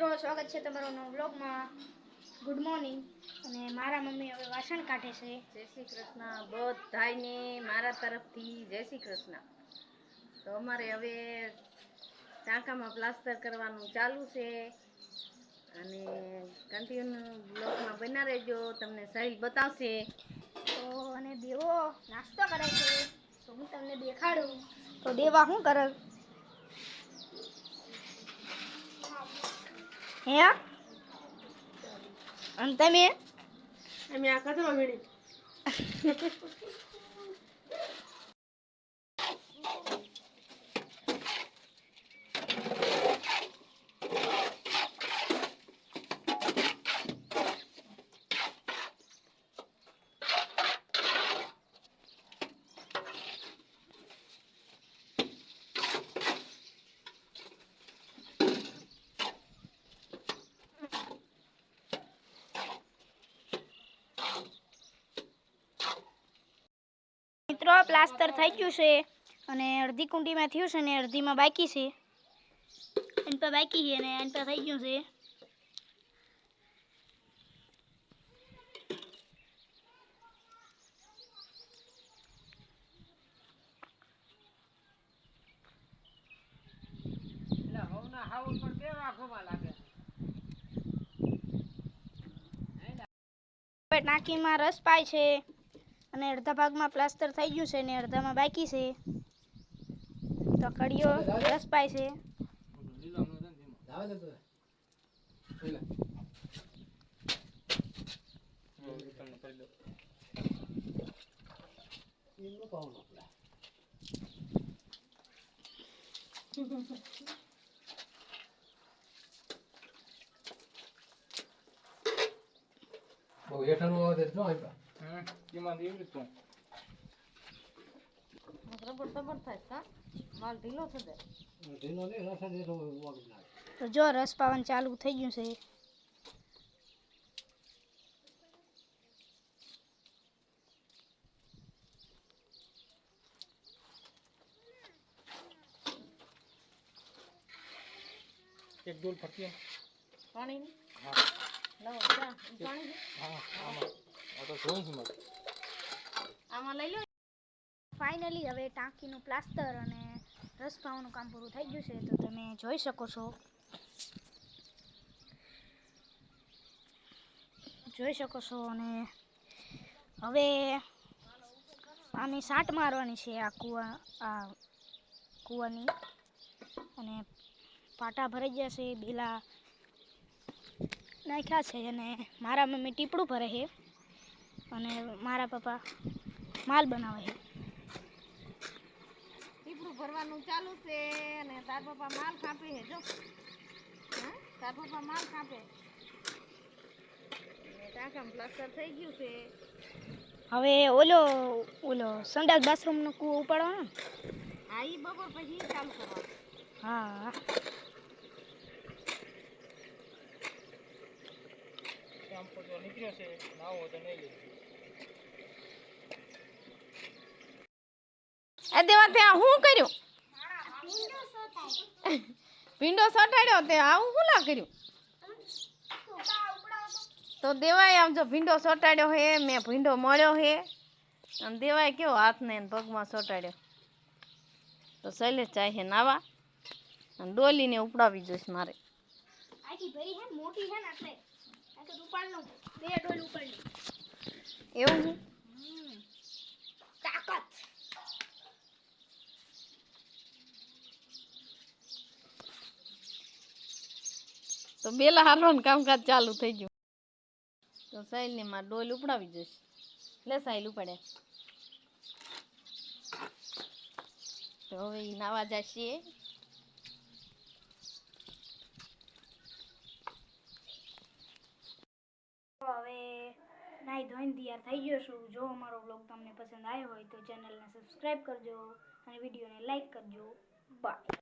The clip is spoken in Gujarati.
મિત્રો સ્વાગત છે તમારું નવા વ્લોગમાં। Good morning. અને મારા મમ્મી હવે વાસણ કાઢે છે। જય શ્રી કૃષ્ણ બધાયને મારા તરફથી જય શ્રી કૃષ્ણ। તો અમારે હવે ટાંકામાં પ્લાસ્ટર કરવાનું ચાલુ છે અને કન્ટિન્યુ બ્લોગમાં બના રહેજો, તમને સાહિલ બતાવશે। તો અને દેવો નાસ્તો કરે છે તો હું તમને દેખાડું। તો દેવા શું કરે હે? અને તમે અમે આ કચરો વીણી મિત્રો પ્લાસ્ટર થઈ ગયું છે અને અડધી કુંડીમાં થયું છે ને અડધીમાં બાકી છે। એન પર બાકી છે ને એન પર થઈ ગયું છે। ટાંકીમાં રસ પાય છે અને અડધા ભાગમાં પ્લાસ્ટર થઈ ગયું છે ને અડધામાં બાકી છે। તો કડીઓ રસ પાય છે। બહુ હેઠળનો આવે તો આપ્યા એમાં એવી તો બરાબર સબર થાય કા માલ ઢીલો થઈ જાય ઢીલો ને રસ દે તો વાગી નાખે। તો જો રસ પાવાનું ચાલુ થઈ ગયું છે। એક ડોલ ફરતી પાણી હા લાવો ચા પાણી હા આમાં આ તો જોઉં છું મત આમાં લઈ લો। ફાઇનલી હવે ટાંકીનું પ્લાસ્ટર અને રસ પાવાનું કામ પૂરું થઈ ગયું છે તો તમે જોઈ શકો છો। અને હવે આની સાંટ મારવાની છે આ કૂવાની અને પાટા ભરાઈ ગયા છે, બેલા નાખ્યા છે અને મારા મમ્મી ટીપડું ભરે છે અને મારા પપ્પા માલ બનાવે છે। ટીપડું ભરવાનું ચાલુ છે અને તાર પપ્પા માલ ખાપે છે જો હા તાર પપ્પા માલ ખાપે અને ટાંકામાં પ્લાસ્ટર થઈ ગયું છે। હવે ઓલો સંડાસ બાથરૂમનો કૂવો ઉપાડવાનો ને? હા ઈ બપોર પછી ચાલુ કરવાનું। હા આમ તો જો નીકળ્યો છે નાવો તો નહીં લે એ દેવા ત્યાં શું કર્યું? ભીંડો સટાડ્યો તે આવું શું લા કર્યું? તો દેવાય આમ જો ભીંડો સટાડ્યો હે, મેં ભીંડો મળ્યો હે અને દેવાય કેવો હાથને પગમાં સટાડ્યો। તો શૈલેષ જાય છે નાવા અને ડોલીને ઉપડાવી જોઈશ મારે। આખી ભરી છે મોટી છે ને એટલે આ તો ઉપાડ લો, બે ડોલ ઉપાડ લો। એવું છે તાકાત તો બેલા હારવાનું કામકાજ ચાલુ થઈ ગયું। તો સાહિલ ને મારે ડોલ ઉપડાવી જોઈશ। લે સાહિલ ઉપાડે તો હવે ઈ નાવા જશે। હવે નાઈ ધોઈને તૈયાર થઈ ગયો છું। જો અમારો વ્લોગ તમને પસંદ આવ્યો હોય તો ચેનલને સબસ્ક્રાઈબ કરજો અને વિડીયોને લાઈક કરજો। બાય।